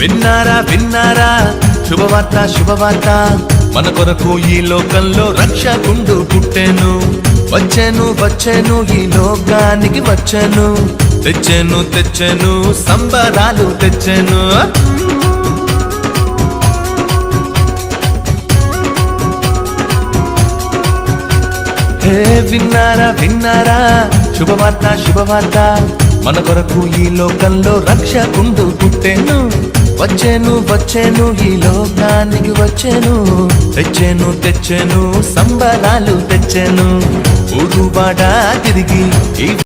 విన్నారా విన్నారా శుభవార్త శుభవార్త మన కొరకు ఈ లోకంలో రక్షకుండు పుట్టెను వచ్చెను వచ్చెను ఈ లోకానికి వచ్చెను తెచ్చెను తెచ్చెను సంబరాలు తెచ్చెను హే విన్నారా విన్నారా శుభవార్త శుభవార్త మన కొరకు ఈ లోకంలో రక్షకుండు పుట్టెను వచ్చెను వచ్చెను ఈ లోకానికి వచ్చెను తెచ్చెను తెచ్చెను సంబరాలు తెచ్చెను ఊరుబాట తిరిగి